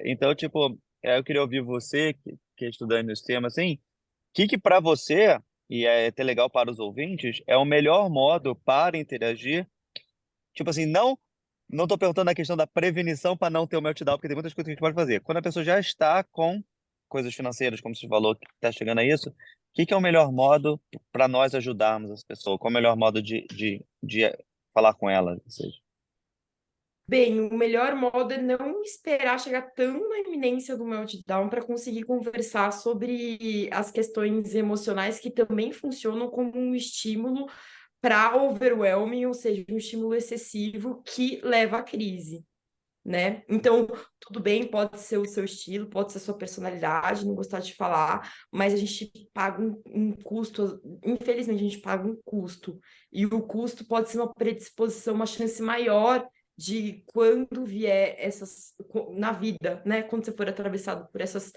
Então, tipo, eu queria ouvir você, que é estudante nesse tema, assim, o que para você, e é até legal para os ouvintes, é o melhor modo para interagir? Tipo assim, não tô perguntando a questão da prevenição para não ter o meltdown, porque tem muitas coisas que a gente pode fazer. Quando a pessoa já está com coisas financeiras, como você falou, que está chegando a isso, o que é o melhor modo para nós ajudarmos essa pessoa? Qual é o melhor modo de falar com ela? Ou seja, Bem, o melhor modo é não esperar chegar tão na iminência do meltdown para conseguir conversar sobre as questões emocionais que também funcionam como um estímulo para overwhelming, ou seja, um estímulo excessivo que leva à crise, né? Então, tudo bem, pode ser o seu estilo, pode ser a sua personalidade, não gostar de falar, mas a gente paga um custo, infelizmente, a gente paga um custo. E o custo pode ser uma predisposição, uma chance maior de quando vier essas na vida, né? Quando você for atravessado por essas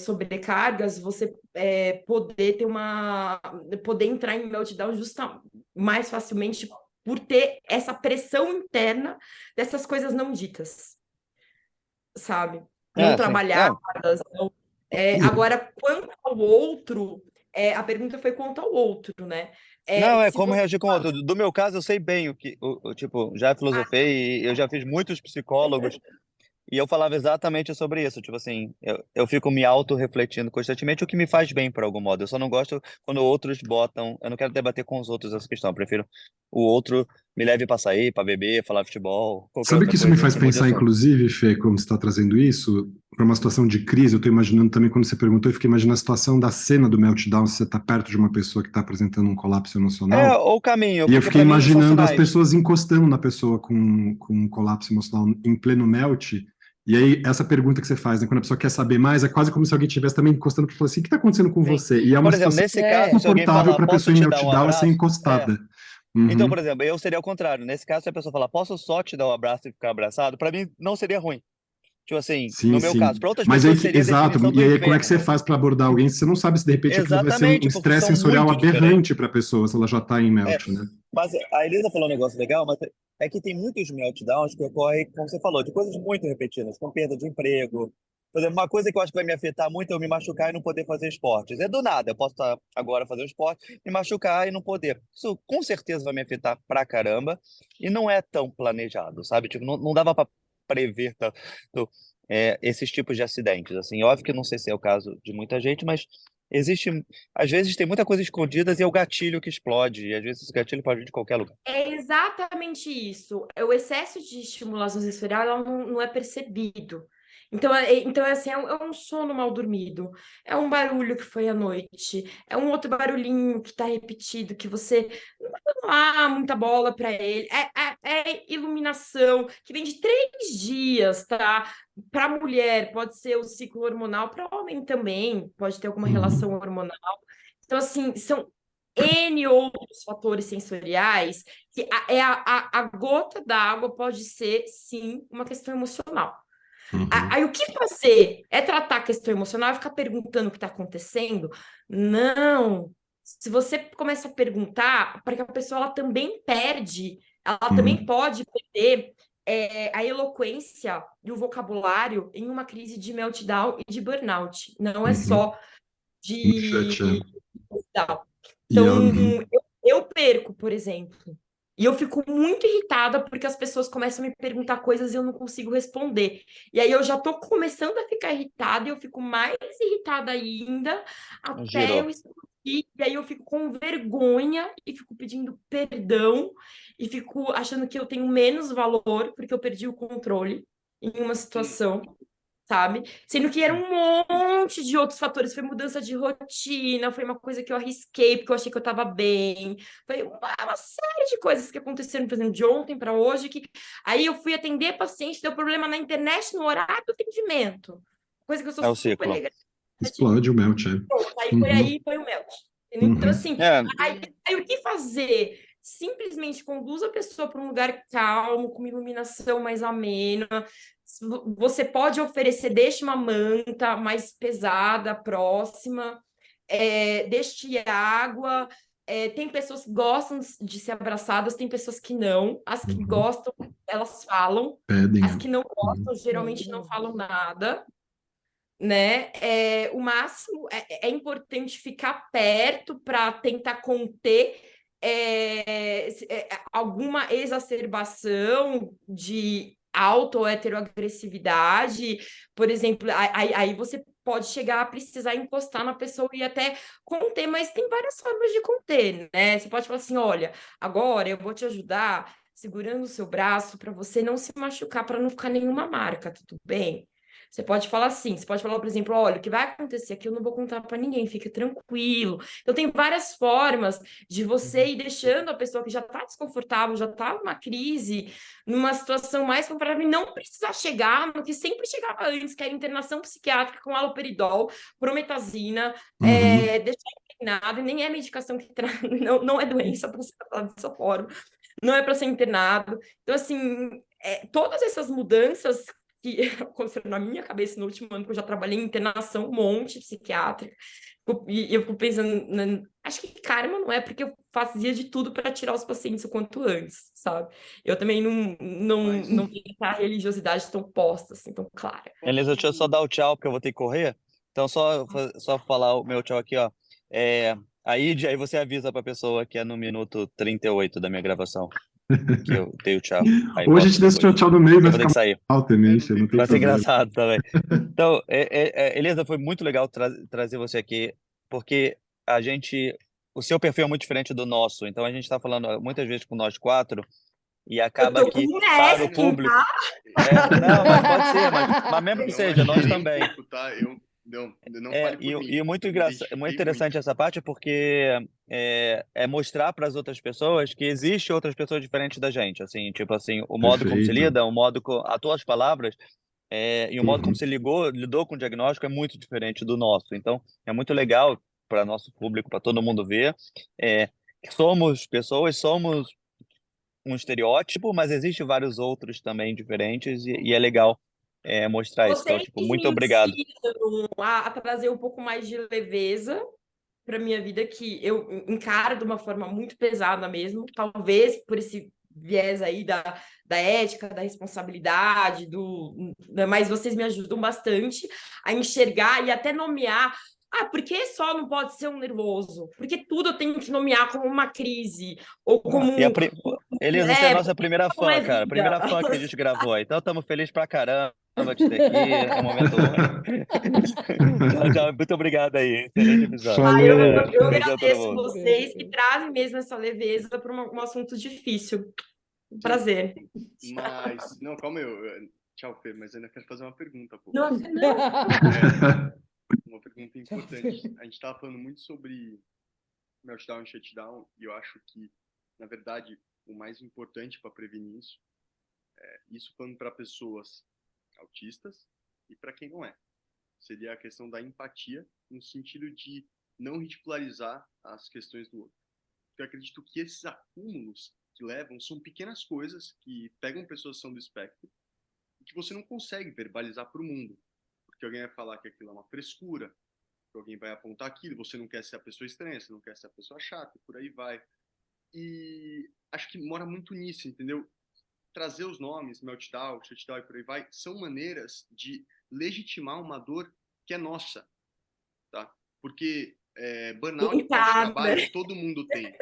sobrecargas, você poder entrar em meltdown mais facilmente por ter essa pressão interna dessas coisas não ditas, sabe? Não sim. trabalhadas. Agora, quanto ao outro, a pergunta foi quanto ao outro, né? Não, é Se como você reagir com o outro. Do meu caso, eu sei bem tipo, já filosofei, eu já fiz muitos psicólogos. E eu falava exatamente sobre isso, tipo assim, eu fico me auto-refletindo constantemente, o que me faz bem, por algum modo. Eu só não gosto quando outros botam. Eu não quero debater com os outros essa questão, eu prefiro o outro me leve para sair, para beber, falar futebol, qualquer Sabe outra que isso me coisa faz que mude pensar, assunto. inclusive, Fê, como você está trazendo isso, para uma situação de crise, eu estou imaginando também, quando você perguntou, eu fiquei imaginando a situação da cena do meltdown, se você está perto de uma pessoa que está apresentando um colapso emocional, Ou o caminho, e eu porque fiquei para mim são imaginando as sinais. pessoas encostando na pessoa com um colapso emocional em pleno melt, e aí essa pergunta que você faz, né, quando a pessoa quer saber mais, é quase como se alguém estivesse também encostando para falar assim, o que está acontecendo com Sim. você? E é uma Por exemplo, situação nesse caso, É, se alguém confortável falar, para a pessoa posso em te dar um meltdown é ser abraço? encostada. Então, Uhum. por exemplo, eu seria o contrário. Nesse caso, se a pessoa falar, posso só te dar um abraço e ficar abraçado, para mim não seria ruim. Tipo assim, Sim, no meu sim. caso. Para outras Mas aí, pessoas seria a exato. definição E do aí, como é que você inferno. faz para abordar alguém se você não sabe se de repente aquilo vai ser um Exatamente, porque estresse são sensorial muito diferentes. aberrante para a pessoa, se ela já está em É, melt, né? mas a Elisa falou um negócio legal, mas é que tem muitos meltdowns que ocorrem, como você falou, de coisas muito repetidas, com perda de emprego. Por exemplo, uma coisa que eu acho que vai me afetar muito é eu me machucar e não poder fazer esportes. É do nada, eu posso estar agora fazendo esporte, me machucar e não poder. Isso com certeza vai me afetar pra caramba e não é tão planejado, sabe? Tipo, não dava para prever tanto, esses tipos de acidentes. Assim, óbvio que não sei se é o caso de muita gente, mas existe, às vezes tem muita coisa escondida e é o gatilho que explode, e às vezes esse gatilho pode vir de qualquer lugar. É exatamente isso. O excesso de estimulação sensorial ela não é percebido. Então assim, é um sono mal dormido, é um barulho que foi à noite, é um outro barulhinho que está repetido, que você não vai dar muita bola para ele, é iluminação, que vem de 3 dias, tá? Para mulher, pode ser o ciclo hormonal, para homem também, pode ter alguma relação hormonal. Então, assim, são N outros fatores sensoriais que a gota d'água pode ser, sim, uma questão emocional. Aí o que fazer? É tratar a questão emocional e ficar perguntando o que está acontecendo? Não. Se você começa a perguntar, para que a pessoa ela também perde, ela também pode perder a eloquência e o vocabulário em uma crise de meltdown e de burnout. Não é só de meltdown. Então, eu perco, por exemplo, e eu fico muito irritada porque as pessoas começam a me perguntar coisas e eu não consigo responder. E aí eu já tô começando a ficar irritada e eu fico mais irritada ainda até eu Girou. explodir. E aí eu fico com vergonha e fico pedindo perdão e fico achando que eu tenho menos valor porque eu perdi o controle em uma situação, sabe? Sendo que era um monte de outros fatores. Foi mudança de rotina, foi uma coisa que eu arrisquei porque eu achei que eu estava bem. Foi uma série de coisas que aconteceram, por exemplo, de ontem para hoje, que aí eu fui atender paciente, deu problema na internet no horário do atendimento. Coisa que eu sou É o super ciclo. legal. Explode o melt, Aí foi o melt. Então, assim, É, aí o que fazer? Simplesmente conduz a pessoa para um lugar calmo, com uma iluminação mais amena. Você pode oferecer, deixe uma manta mais pesada, próxima, deixe água. Tem pessoas que gostam de ser abraçadas, tem pessoas que não. As que gostam, elas falam. Pedem. As que não gostam, geralmente não falam nada, né? O máximo é importante ficar perto para tentar conter alguma exacerbação de auto ou heteroagressividade, por exemplo, aí você pode chegar a precisar encostar na pessoa e até conter, mas tem várias formas de conter, né? Você pode falar assim, olha, agora eu vou te ajudar segurando o seu braço para você não se machucar, para não ficar nenhuma marca, tudo bem? Você pode falar assim, você pode falar, por exemplo, olha, o que vai acontecer aqui eu não vou contar para ninguém, fique tranquilo. Então, tem várias formas de você ir deixando a pessoa que já está desconfortável, já está numa crise, numa situação mais confortável, e não precisar chegar no que sempre chegava antes, que era internação psiquiátrica com haloperidol, prometazina, deixar internado, e nem é medicação que não é doença para ser tratado dessa forma, não é para ser internado. Então, assim, todas essas mudanças que aconteceram na minha cabeça no último ano, que eu já trabalhei em internação, um monte psiquiátrica, e eu fico pensando, acho que karma não é, porque eu fazia de tudo para tirar os pacientes o quanto antes, sabe? Eu também não tenho essa religiosidade tão posta, assim, tão clara. Elisa, deixa eu só dar o tchau, porque eu vou ter que correr. Então, só falar o meu tchau aqui, ó. Aí você avisa pra pessoa que é no minuto 38 da minha gravação, que eu dei o tchau. Aí Ou a volta gente deixa o depois. tchau no meio e vai Eu vou ter ficar que sair. altamente, não tem Vai ser problema. engraçado também. Então, Elisa, foi muito legal trazer você aqui, porque o seu perfil é muito diferente do nosso. Então, a gente está falando muitas vezes com nós quatro, e Eu acaba tô que, com para o mestre, público. tá? Não, mas pode ser, mas mesmo que não seja, nós achei nem um também. pouco, tá? Não fale por mim. E muito Eu me muito identifiquei interessante essa parte, porque é mostrar para as outras pessoas que existe outras pessoas diferentes da gente, assim, tipo assim, o modo como se Perfeito. lida, as tuas palavras, e o modo como você lidou com o diagnóstico é muito diferente do nosso. Então, é muito legal para nosso público, para todo mundo ver. Somos pessoas, somos um estereótipo, mas existem vários outros também diferentes, e é legal mostrar isso. Então, Vocês tipo, que muito me obrigado. ensinam a trazer um pouco mais de leveza para minha vida, que eu encaro de uma forma muito pesada mesmo, talvez por esse viés aí da ética, da responsabilidade, mas vocês me ajudam bastante a enxergar e até nomear. Por que só não pode ser um nervoso? Porque tudo eu tenho que nomear como uma crise, ou como Elisa, você é a nossa primeira como fã, é cara. vida. Primeira fã que a gente gravou. Então, estamos felizes pra caramba de ter aqui. É um momento único. Tchau, tchau. Muito obrigado aí. Excelente episódio. Falou. Eu Beijo a todo agradeço mundo. vocês que trazem mesmo essa leveza para um assunto difícil. Um prazer. Mas, não, calma aí. Tchau, Fê, mas ainda quero fazer uma pergunta, pô. Não, não. Uma pergunta importante. A gente estava falando muito sobre meltdown e shutdown, e eu acho que, na verdade, o mais importante para prevenir isso falando para pessoas autistas e para quem não é, seria a questão da empatia, no sentido de não ridicularizar as questões do outro. Eu acredito que esses acúmulos que levam são pequenas coisas que pegam pessoas que são do espectro e que você não consegue verbalizar para o mundo. Porque alguém vai falar que aquilo é uma frescura, que alguém vai apontar aquilo, você não quer ser a pessoa estranha, você não quer ser a pessoa chata, por aí vai. E acho que mora muito nisso, entendeu? Trazer os nomes, meltdown, shutdown e por aí vai, são maneiras de legitimar uma dor que é nossa, tá? Porque burnout pós-trabalho todo mundo tem.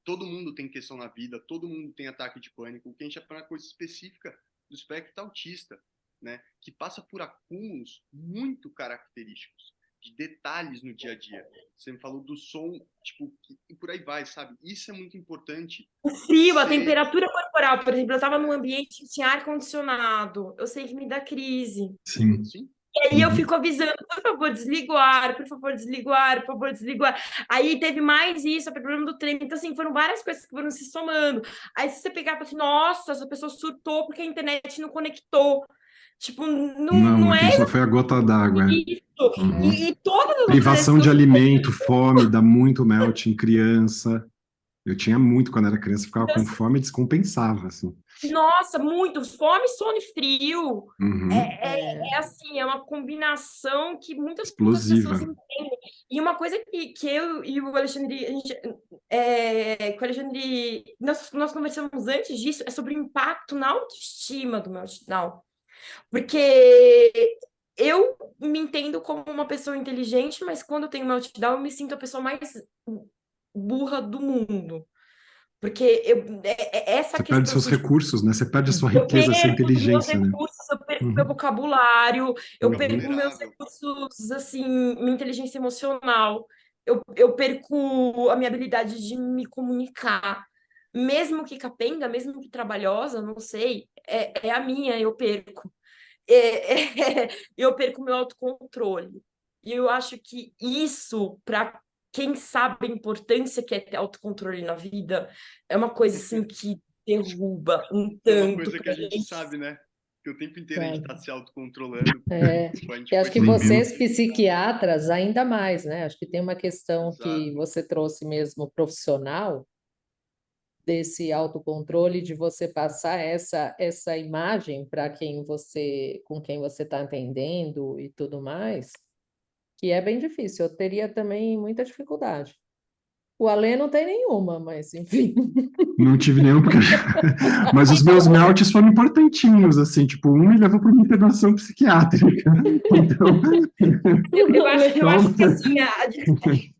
Todo mundo tem questão na vida, todo mundo tem ataque de pânico. O que a gente chama de coisa específica do espectro autista, né? Que passa por acúmulos muito característicos, de detalhes no dia a dia. Você me falou do som, tipo, e por aí vai, sabe? Isso é muito importante. O frio, a temperatura corporal, por exemplo, eu estava num ambiente que tinha ar-condicionado, eu sei que me dá crise. Sim. Sim. E aí eu fico avisando, por favor, desliga o ar, por favor, desliga o ar, por favor, desliga o ar. Aí teve mais isso, o problema do trem. Então, assim, foram várias coisas que foram se somando. Aí se você pegar e falar assim, nossa, essa pessoa surtou porque a internet não conectou. Tipo, não é só foi a gota d'água. isso. E todas as privação de alimento, fome, dá muito melt em criança. Eu tinha muito quando era criança, ficava com fome e descompensava, assim. Nossa, muito. Fome, sono e frio. Uhum. Assim, é uma combinação que muitas Explosiva. pessoas entendem. E uma coisa que eu e o Alexandre, que o Alexandre, nós conversamos antes disso, é sobre o impacto na autoestima do meltdown. Porque eu me entendo como uma pessoa inteligente, mas quando eu tenho meltdown, eu me sinto a pessoa mais burra do mundo. Porque essa Você questão... perde seus recursos, né? Você perde a sua Eu riqueza, a sua perco inteligência, meus né? recursos, eu perco meu vocabulário, eu Fica perco meus vulnerável. recursos, assim, minha inteligência emocional, eu perco a minha habilidade de me comunicar. Mesmo que capenga, mesmo que trabalhosa, não sei, é a minha, eu perco. Eu perco meu autocontrole. E eu acho que isso, para quem sabe a importância que é ter autocontrole na vida, é uma coisa assim que derruba um É uma tanto. coisa que a gente sabe, né? Que o tempo inteiro a gente está se autocontrolando. Tipo, a gente E acho que pode- vocês, psiquiatras, ainda mais, né? Acho que tem uma questão que Exato. você trouxe mesmo profissional, desse autocontrole, de você passar essa imagem para com quem você está atendendo e tudo mais, que é bem difícil. Eu teria também muita dificuldade. O Alê não tem nenhuma, mas enfim. Não tive nenhum, porque... mas os meus melts foram importantinhos, assim, tipo, um me levou para uma internação psiquiátrica. Então... Eu acho que assim, Mas-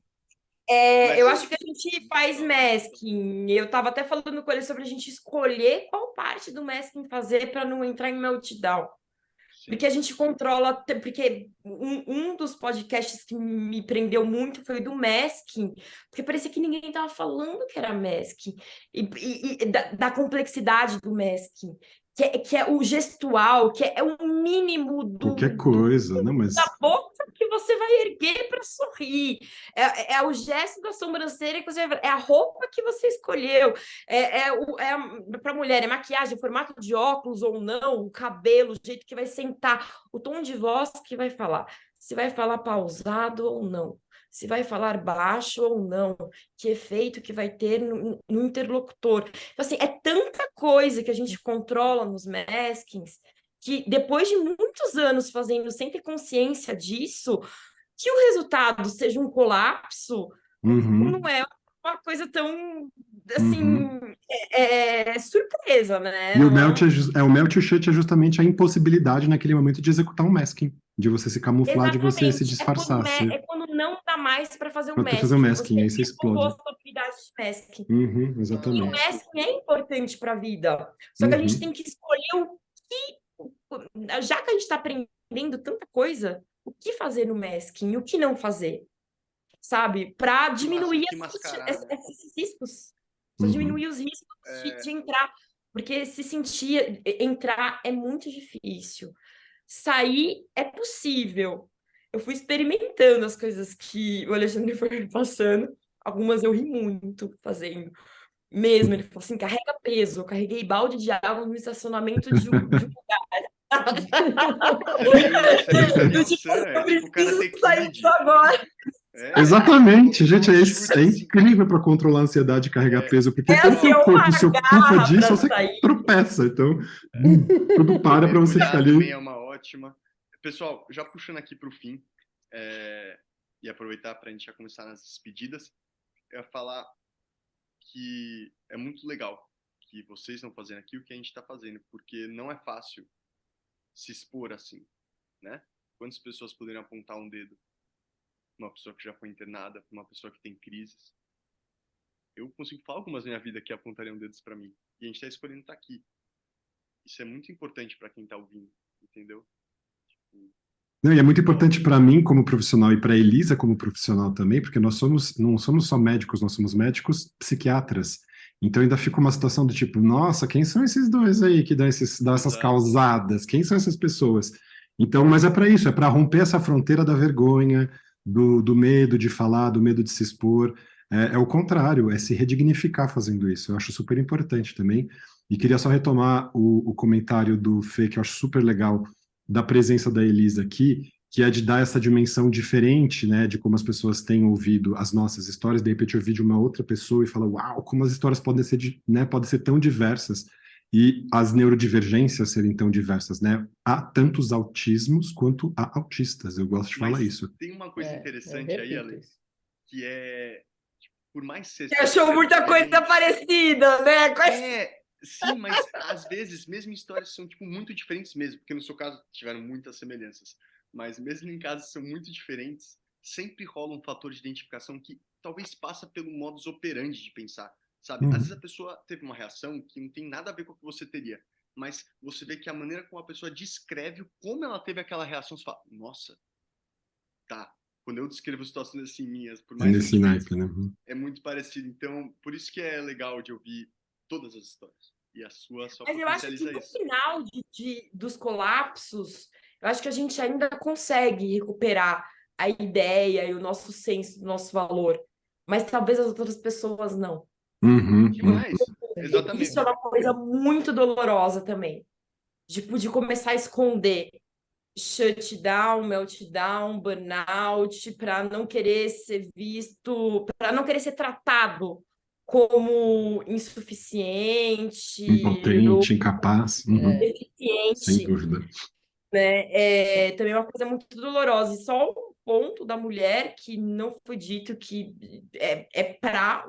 eu acho que a gente faz masking. Eu estava até falando com ele sobre a gente escolher qual parte do masking fazer para não entrar em meltdown. Porque a gente controla, porque um dos podcasts que me prendeu muito foi do masking, porque parecia que ninguém estava falando que era masking, e da complexidade do masking, que é o gestual, que é o mínimo Qualquer coisa, não, mas... da boca que você vai erguer para sorrir, é o gesto da sobrancelha que você vai... é a roupa que você escolheu, para mulher, é maquiagem, o formato de óculos ou não, o cabelo, o jeito que vai sentar, o tom de voz que vai falar, se vai falar pausado ou não, se vai falar baixo ou não, que efeito que vai ter no interlocutor. Então, assim, é tanta coisa que a gente controla nos maskings, que depois de muitos anos fazendo sem ter consciência disso, que o resultado seja um colapso, não é uma coisa tão, assim, surpresa, né? E o melt, o melt e o shut é justamente a impossibilidade naquele momento de executar um masking, de você se camuflar, de você se disfarçar. É quando não dá mais para fazer um Pra masking. fazer um masking, aí você explode. explode. A habilidade de masking. Exatamente. E o masking é importante para a vida. Só que a gente tem que escolher o que... Já que a gente está aprendendo tanta coisa, o que fazer no masking e o que não fazer, sabe? Para diminuir esses riscos. Para diminuir os riscos de entrar. Porque se sentir, entrar é muito difícil. Sair é possível. Eu fui experimentando as coisas que o Alexandre foi me passando. Algumas eu ri muito fazendo. Mesmo, ele falou assim, carrega peso. Eu carreguei balde de água no estacionamento de um Essa é a do tipo, reação, eu tipo o cara preciso ter sair Covid. disso agora. Exatamente, gente, é Absurdo, assim. incrível para controlar a ansiedade e carregar peso, porque É quando assim, seu é corpo uma se ocupa garra disso, pra você sair. tropeça. Então, tudo para para você ficar Mergulhar também ali. é uma ótima. Pessoal, já puxando aqui para o fim, e aproveitar para a gente já começar nas despedidas, eu ia falar que é muito legal que vocês estão fazendo aqui o que a gente está fazendo, porque não é fácil se expor assim, né? Quantas pessoas poderiam apontar um dedo? Uma pessoa que já foi internada, uma pessoa que tem crises. Eu consigo falar algumas na minha vida que apontariam dedos para mim. E a gente está escolhendo estar aqui. Isso é muito importante para quem está ouvindo, entendeu? Não, e é muito importante para mim como profissional e para a Elisa como profissional também, porque não somos só médicos, nós somos médicos psiquiatras. Então ainda fica uma situação do tipo, nossa, quem são esses dois aí que dão essas Exato. causadas? Quem são essas pessoas? Então, mas é para isso, é para romper essa fronteira da vergonha, do medo de falar, do medo de se expor. É o contrário, é se redignificar fazendo isso. Eu acho super importante também. E queria só retomar o comentário do Fê, que eu acho super legal, da presença da Elisa aqui, que é de dar essa dimensão diferente, né, de como as pessoas têm ouvido as nossas histórias, de repente ouvir de uma outra pessoa e falar, uau, como as histórias podem ser, né, podem ser tão diversas e as neurodivergências serem tão diversas, né? Há tantos autismos quanto há autistas, eu gosto de falar Mas isso. tem uma coisa eu interessante aí, repito Ale, isso. que é, tipo, por mais ser Você achou muita coisa diferente, parecida, né? sim, mas às vezes, mesmo histórias são, tipo, muito diferentes mesmo, porque no seu caso tiveram muitas semelhanças, mas mesmo em casos que são muito diferentes, sempre rola um fator de identificação que talvez passa pelo modus operandi de pensar, sabe? Às vezes a pessoa teve uma reação que não tem nada a ver com o que você teria, mas você vê que a maneira como a pessoa descreve como ela teve aquela reação, você fala, nossa, tá. Quando eu descrevo situações assim minhas, por É mais nesse diferentes, naipe, né? é muito parecido. Então, por isso que é legal de ouvir todas as histórias. E a sua só Mas eu acho que potencializa no isso. final dos colapsos, eu acho que a gente ainda consegue recuperar a ideia e o nosso senso, o nosso valor. Mas talvez as outras pessoas não. Demais. Isso Exatamente. é uma coisa muito dolorosa também. Tipo, de começar a esconder shutdown, meltdown, burnout, para não querer ser visto, para não querer ser tratado como insuficiente ou Impotente, incapaz, sem deficiente, dúvida. né? Também é uma coisa muito dolorosa. E só um ponto da mulher que não foi dito que é para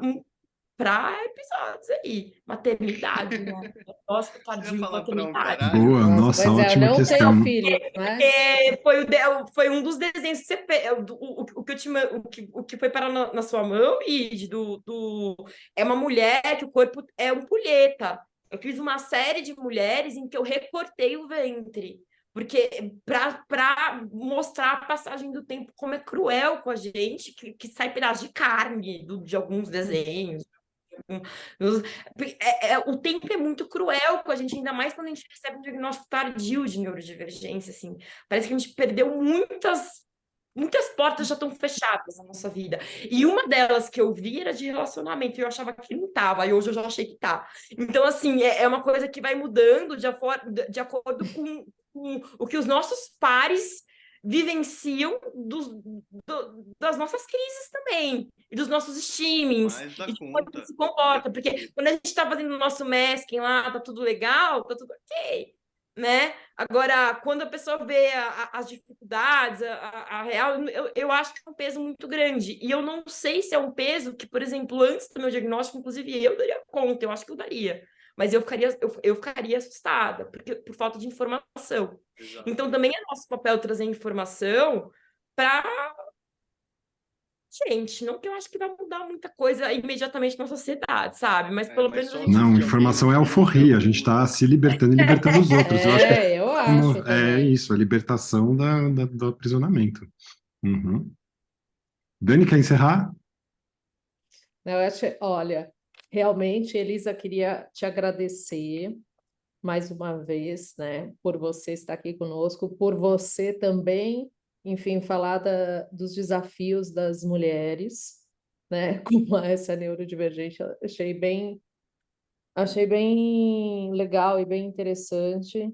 episódios aí, maternidade, né? Nossa, Você ia tadinho, falar pra um maternidade. caralho? Boa, Nossa, nossa, pois é, eu ótima não questão. tenho filho, né? Foi um dos desenhos que você fez, o que eu te, o que foi parar na sua mão, e é uma mulher que o corpo é um pulheta. Eu fiz uma série de mulheres em que eu recortei o ventre, porque para mostrar a passagem do tempo, como é cruel com a gente, que sai pedaço de carne de alguns desenhos. O tempo é muito cruel com a gente, ainda mais quando a gente recebe um diagnóstico tardio de neurodivergência, assim. Parece que a gente perdeu muitas portas já estão fechadas na nossa vida. E uma delas que eu vi era de relacionamento, e eu achava que não estava, e hoje eu já achei que tá. Então, assim, é uma coisa que vai mudando de acordo com o que os nossos pares vivenciam das nossas crises também, e dos nossos streamings, Mais da e de como a conta. gente se comporta, porque quando a gente está fazendo o nosso masking lá, tá tudo legal, tá tudo ok, né? Agora, quando a pessoa vê as dificuldades, a real, eu acho que é um peso muito grande. E eu não sei se é um peso que, por exemplo, antes do meu diagnóstico, inclusive eu daria conta, eu acho que eu daria. Mas eu ficaria assustada, por falta de informação. Exato. Então, também é nosso papel trazer informação para. Gente, não que eu acho que vai mudar muita coisa imediatamente na sociedade, sabe? Mas pelo mas menos só a o gente. Não, de informação é alguém alforria, a mostrando gente está se libertando e libertando os outros. Eu acho que Eu acho é também. isso, a libertação do aprisionamento. Dani, quer encerrar? Eu acho, olha, realmente, Elisa, queria te agradecer mais uma vez, né, por você estar aqui conosco, por você também, enfim, falar dos desafios das mulheres, né, como essa neurodivergente, achei bem legal e bem interessante.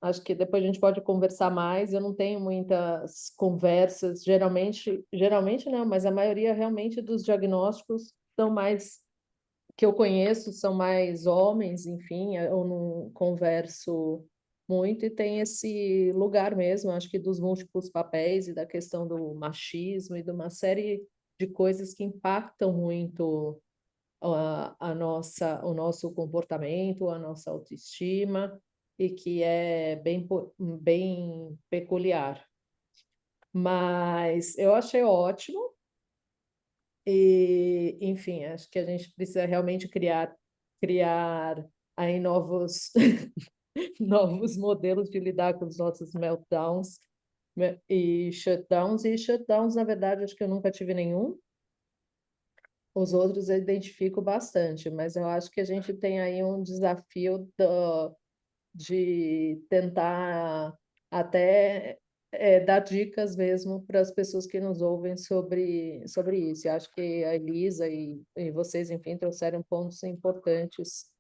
Acho que depois a gente pode conversar mais. Eu não tenho muitas conversas, geralmente não, mas a maioria realmente dos diagnósticos são mais que eu conheço são mais homens, enfim, eu não converso muito e tem esse lugar mesmo, acho que dos múltiplos papéis e da questão do machismo e de uma série de coisas que impactam muito o nosso comportamento, a nossa autoestima e que é bem peculiar. Mas eu achei ótimo. E, enfim, acho que a gente precisa realmente criar aí novos modelos de lidar com os nossos meltdowns e shutdowns. E shutdowns, na verdade, acho que eu nunca tive nenhum. Os outros eu identifico bastante, mas eu acho que a gente tem aí um desafio de tentar até dar dicas mesmo para as pessoas que nos ouvem sobre isso. E acho que a Elisa e vocês, enfim, trouxeram pontos importantes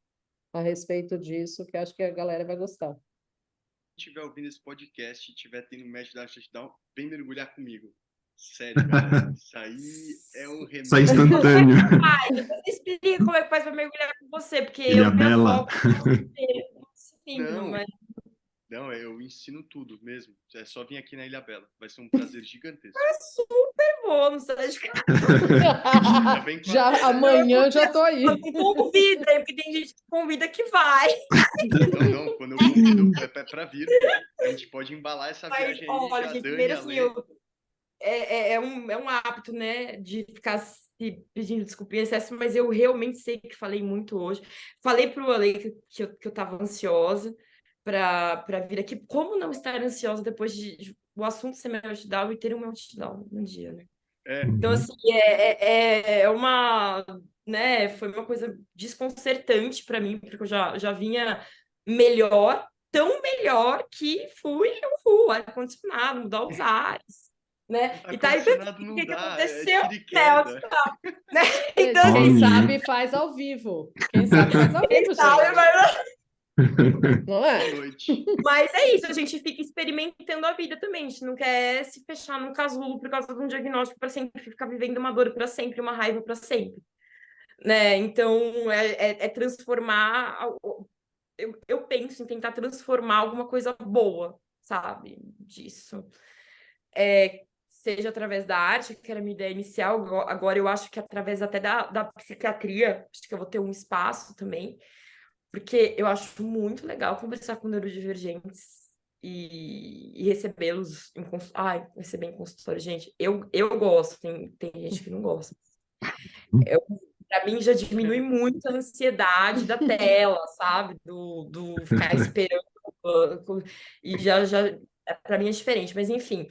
a respeito disso, que acho que a galera vai gostar. Se estiver ouvindo esse podcast e estiver tendo match da touchdown, vem mergulhar comigo. Sério, galera. Isso aí é um remédio. Isso é instantâneo. Ai, depois você explica como é que faz pra mergulhar com você, porque Ilha eu, minha Bela. foto, Não. mas Não, eu ensino tudo mesmo. É só vir aqui na Ilha Bela. Vai ser um prazer gigantesco. é super bom, não sai de casa. Já vem com a- Já amanhã já tô aí. Não convida, porque tem gente que convida que vai. Não, quando eu convido é pra vir. A gente pode embalar essa Mas, viagem aí, olha, já gente, Dani, primeiro a assim, Lê. é um hábito, né, de ficar se pedindo desculpa em excesso, mas eu realmente sei que falei muito hoje. Falei pro Ale que eu tava ansiosa para vir aqui. Como não estar ansiosa depois de o assunto ser meltdown e ter um meltdown no dia, né? Então, assim, né, foi uma coisa desconcertante para mim, porque eu já vinha melhor, tão melhor que fui ar-condicionado, mudar os ares, né? E tá aí, Ar-condicionado o não que dá, aconteceu? é tiro e queda. Né? Então, Gente, quem Olha. sabe faz ao vivo. Quem sabe faz ao vivo, sabe, gente. mas Não é? Boa noite. Mas é isso, a gente fica experimentando a vida também. A gente não quer se fechar num casulo por causa de um diagnóstico para sempre, ficar vivendo uma dor para sempre, uma raiva para sempre. Né? Então, é transformar. Eu penso em tentar transformar alguma coisa boa, sabe? Disso. Seja através da arte, que era a minha ideia inicial, agora eu acho que através até da psiquiatria, acho que eu vou ter um espaço também. Porque eu acho muito legal conversar com neurodivergentes e recebê-los em consultório. Ai, receber em consultório, gente, eu gosto, tem gente que não gosta. Para mim já diminui muito a ansiedade da tela, sabe? Do ficar esperando. E para mim é diferente, mas enfim.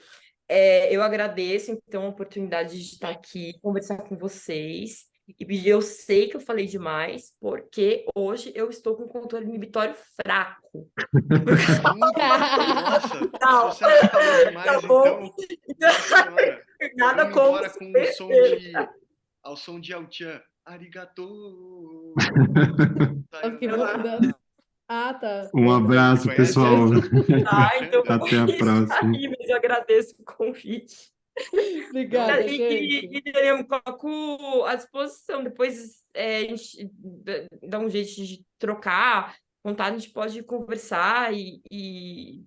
Eu agradeço, então, a oportunidade de estar aqui, conversar com vocês. E eu sei que eu falei demais, porque hoje eu estou com o controle inibitório fraco. Nossa, Não. se você falou demais, Tá bom. então, nossa senhora, Nada vamos como embora com ao som de Altian. Arigato! Ah, tá. Um abraço, pessoal. Então Até a próxima. aí, mas eu agradeço o convite. Obrigada, gente. E eu coloco à disposição. Depois a gente dá um jeito de trocar. Vontade, a gente pode conversar e